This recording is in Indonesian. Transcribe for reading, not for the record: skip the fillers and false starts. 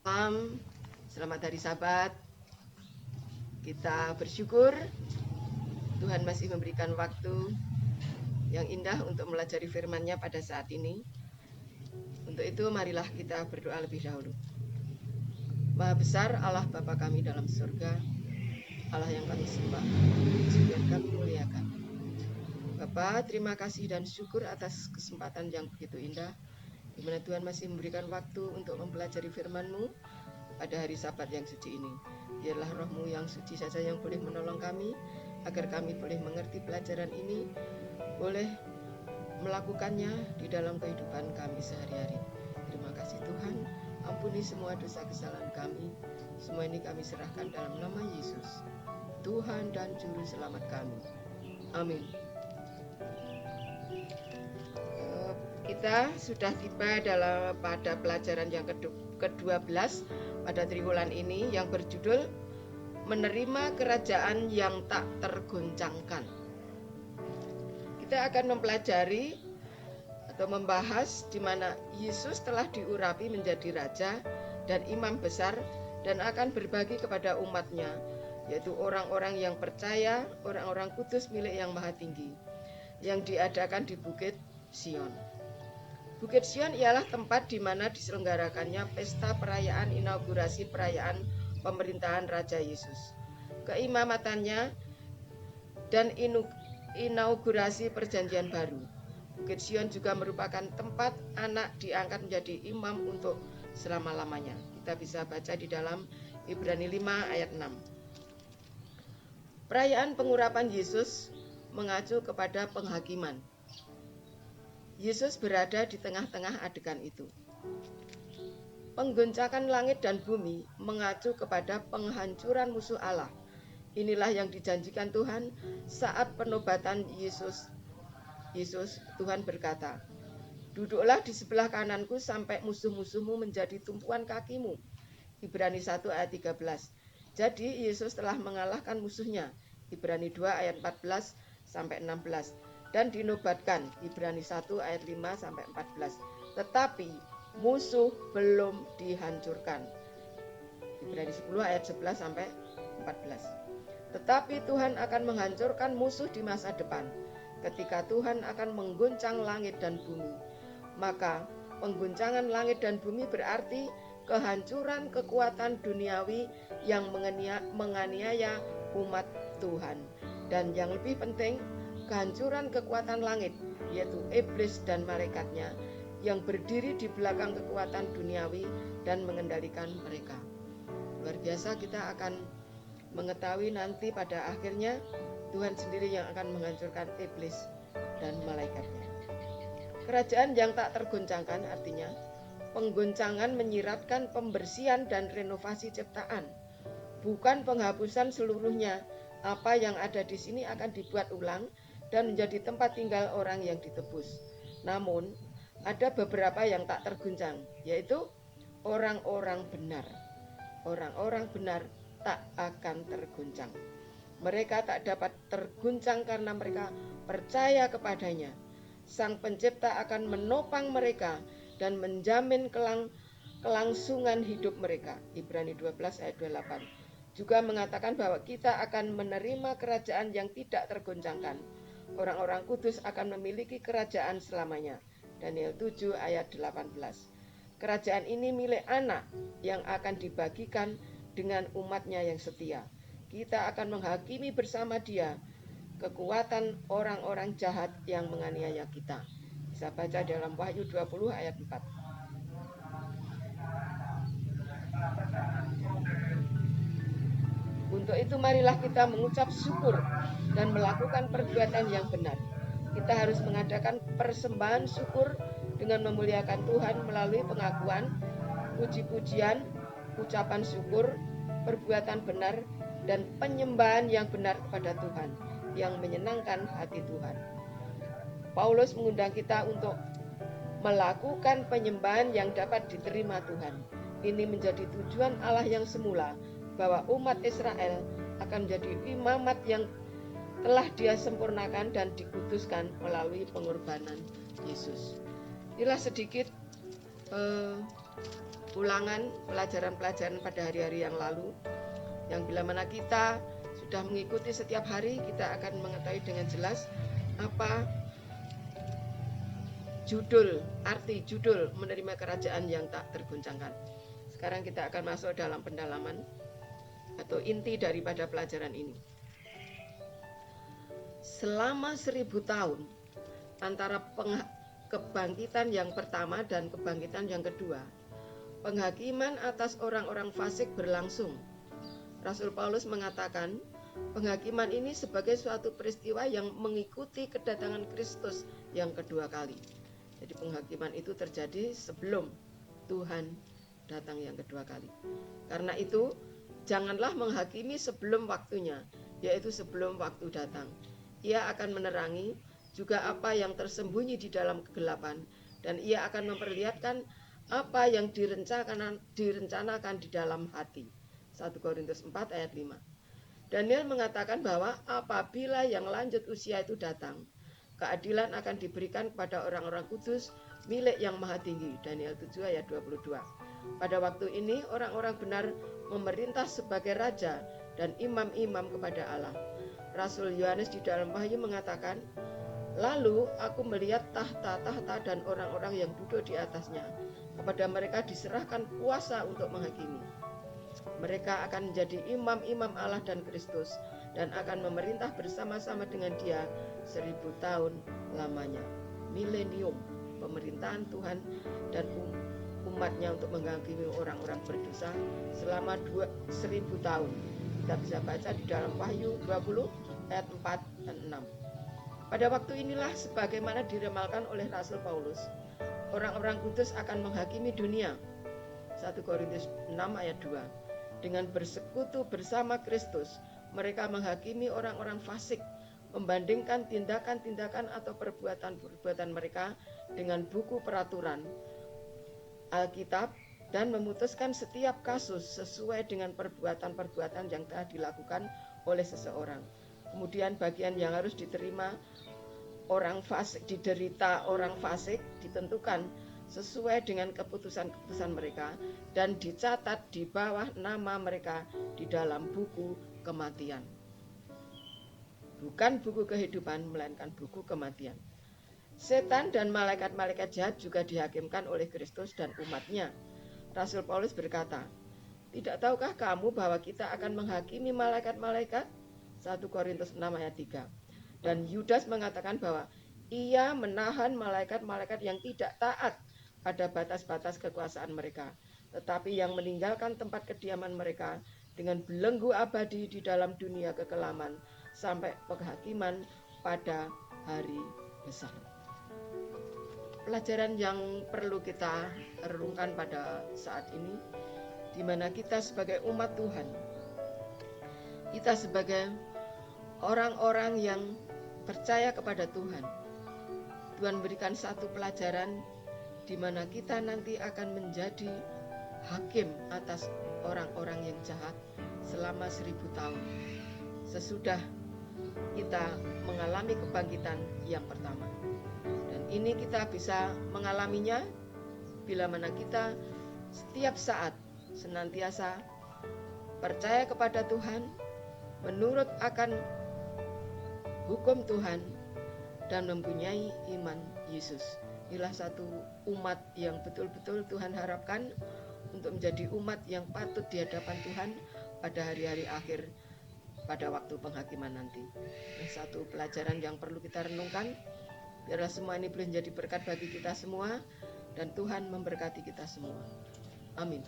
Salam, selamat hari Sabat. Kita bersyukur Tuhan masih memberikan waktu yang indah untuk melajari firman-Nya pada saat ini. Untuk itu marilah kita berdoa lebih dahulu. Maha besar Allah Bapa kami dalam surga, Allah yang kami sembah, dan kami muliakan. Bapa, terima kasih dan syukur atas kesempatan yang begitu indah, di mana Tuhan masih memberikan waktu untuk mempelajari firman-Mu pada hari Sabat yang suci ini. Biarlah roh-Mu yang suci saja yang boleh menolong kami, agar kami boleh mengerti pelajaran ini, boleh melakukannya di dalam kehidupan kami sehari-hari. Terima kasih Tuhan, ampuni semua dosa kesalahan kami. Semua ini kami serahkan dalam nama Yesus, Tuhan dan Juru Selamat kami. Amin. Kita sudah tiba pada pelajaran yang ke-12 pada triwulan ini yang berjudul Menerima Kerajaan yang Tak Tergoncangkan. Kita akan mempelajari atau membahas di mana Yesus telah diurapi menjadi raja dan imam besar dan akan berbagi kepada umatnya, yaitu orang-orang yang percaya, orang-orang kudus milik Yang Maha Tinggi, yang diadakan di Bukit Sion. Bukit Sion ialah tempat di mana diselenggarakannya pesta perayaan inaugurasi perayaan pemerintahan Raja Yesus, keimamatannya, dan inaugurasi perjanjian baru. Bukit Sion juga merupakan tempat anak diangkat menjadi imam untuk selama-lamanya. Kita bisa baca di dalam Ibrani 5 ayat 6. Perayaan pengurapan Yesus mengacu kepada penghakiman. Yesus berada di tengah-tengah adegan itu. Penggoncakan langit dan bumi mengacu kepada penghancuran musuh Allah. Inilah yang dijanjikan Tuhan saat penobatan Yesus. Tuhan berkata, "Duduklah di sebelah kananku sampai musuh-musuhmu menjadi tumpuan kakimu." Ibrani 1 ayat 13. Jadi Yesus telah mengalahkan musuhnya. Ibrani 2 ayat 14 sampai 16. Dan dinobatkan, Ibrani 1 ayat 5 sampai 14. Tetapi musuh belum dihancurkan. Ibrani 10 ayat 11 sampai 14. Tetapi Tuhan akan menghancurkan musuh di masa depan, ketika Tuhan akan mengguncang langit dan bumi. Maka pengguncangan langit dan bumi berarti kehancuran kekuatan duniawi yang menganiaya umat Tuhan. Dan yang lebih penting, kehancuran kekuatan langit, yaitu iblis dan malaikatnya, yang berdiri di belakang kekuatan duniawi dan mengendalikan mereka. Luar biasa, kita akan mengetahui nanti pada akhirnya Tuhan sendiri yang akan menghancurkan iblis dan malaikatnya. Kerajaan yang tak tergoncangkan artinya penggoncangan menyiratkan pembersihan dan renovasi ciptaan, bukan penghapusan seluruhnya. Apa yang ada di sini akan dibuat ulang dan menjadi tempat tinggal orang yang ditebus. Namun, ada beberapa yang tak terguncang, yaitu orang-orang benar. Orang-orang benar tak akan terguncang. Mereka tak dapat terguncang karena mereka percaya kepadanya. Sang Pencipta akan menopang mereka dan menjamin kelangsungan hidup mereka. Ibrani 12 ayat 28. Juga mengatakan bahwa kita akan menerima kerajaan yang tidak tergoncangkan. Orang-orang kudus akan memiliki kerajaan selamanya. Daniel 7 ayat 18. Kerajaan ini milik anak yang akan dibagikan dengan umatnya yang setia. Kita akan menghakimi bersama dia kekuatan orang-orang jahat yang menganiaya kita. Bisa baca dalam Wahyu 20 ayat 4. Untuk itu marilah kita mengucap syukur dan melakukan perbuatan yang benar. Kita harus mengadakan persembahan syukur dengan memuliakan Tuhan melalui pengakuan, puji-pujian, ucapan syukur, perbuatan benar, dan penyembahan yang benar kepada Tuhan, yang menyenangkan hati Tuhan. Paulus mengundang kita untuk melakukan penyembahan yang dapat diterima Tuhan. Ini menjadi tujuan Allah yang semula, bahwa umat Israel akan menjadi imamat yang telah Dia sempurnakan dan dikuduskan melalui pengorbanan Yesus. Inilah sedikit ulangan pelajaran-pelajaran pada hari-hari yang lalu, yang bila mana kita sudah mengikuti setiap hari, kita akan mengetahui dengan jelas apa arti judul menerima kerajaan yang tak tergoncangkan. Sekarang kita akan masuk dalam pendalaman atau inti daripada pelajaran ini. Selama 1000 tahun antara kebangkitan yang pertama dan kebangkitan yang kedua, penghakiman atas orang-orang fasik berlangsung. Rasul Paulus mengatakan penghakiman ini sebagai suatu peristiwa yang mengikuti kedatangan Kristus yang kedua kali. Jadi penghakiman itu terjadi sebelum Tuhan datang yang kedua kali. Karena itu janganlah menghakimi sebelum waktunya, yaitu sebelum waktu datang. Ia akan menerangi juga apa yang tersembunyi di dalam kegelapan, dan ia akan memperlihatkan apa yang direncanakan di dalam hati. 1 Korintus 4 ayat 5. Daniel mengatakan bahwa apabila yang lanjut usia itu datang, keadilan akan diberikan kepada orang-orang kudus milik yang maha tinggi. Daniel 7 ayat 22. Pada waktu ini orang-orang benar memerintah sebagai raja dan imam-imam kepada Allah. Rasul Yohanes di dalam Wahyu mengatakan, lalu aku melihat tahta-tahta dan orang-orang yang duduk di atasnya. Kepada mereka diserahkan kuasa untuk menghakimi. Mereka akan menjadi imam-imam Allah dan Kristus dan akan memerintah bersama-sama dengan Dia 1000 tahun lamanya. Milenium, pemerintahan Tuhan dan umatnya untuk menghakimi orang-orang berdosa selama 1000 tahun. Kita bisa baca di dalam Wahyu 20 ayat 4 dan 6. Pada waktu inilah sebagaimana diramalkan oleh Rasul Paulus, orang-orang kudus akan menghakimi dunia. 1 Korintus 6 ayat 2. Dengan bersekutu bersama Kristus, mereka menghakimi orang-orang fasik, membandingkan tindakan-tindakan atau perbuatan-perbuatan mereka dengan buku peraturan Alkitab dan memutuskan setiap kasus sesuai dengan perbuatan-perbuatan yang telah dilakukan oleh seseorang. Kemudian bagian yang harus diterima orang fasik, diderita orang fasik ditentukan sesuai dengan keputusan-keputusan mereka dan dicatat di bawah nama mereka di dalam buku kematian. Bukan buku kehidupan, melainkan buku kematian. Setan dan malaikat-malaikat jahat juga dihakimkan oleh Kristus dan umatnya. Rasul Paulus berkata, tidak tahukah kamu bahwa kita akan menghakimi malaikat-malaikat? 1 Korintus 6 ayat 3. Dan Yudas mengatakan bahwa ia menahan malaikat-malaikat yang tidak taat pada batas-batas kekuasaan mereka, tetapi yang meninggalkan tempat kediaman mereka dengan belenggu abadi di dalam dunia kekelaman sampai penghakiman pada hari besar. Pelajaran yang perlu kita renungkan pada saat ini, di mana kita sebagai umat Tuhan, kita sebagai orang-orang yang percaya kepada Tuhan, Tuhan berikan satu pelajaran di mana kita nanti akan menjadi hakim atas orang-orang yang jahat selama 1000 tahun sesudah kita mengalami kebangkitan yang pertama. Dan ini kita bisa mengalaminya bila mana kita setiap saat senantiasa percaya kepada Tuhan, menurut akan hukum Tuhan, dan mempunyai iman Yesus. Inilah satu umat yang betul-betul Tuhan harapkan untuk menjadi umat yang patut di hadapan Tuhan pada hari-hari akhir, pada waktu penghakiman nanti. Satu pelajaran yang perlu kita renungkan. Biarlah semua ini boleh menjadi berkat bagi kita semua, dan Tuhan memberkati kita semua. Amin.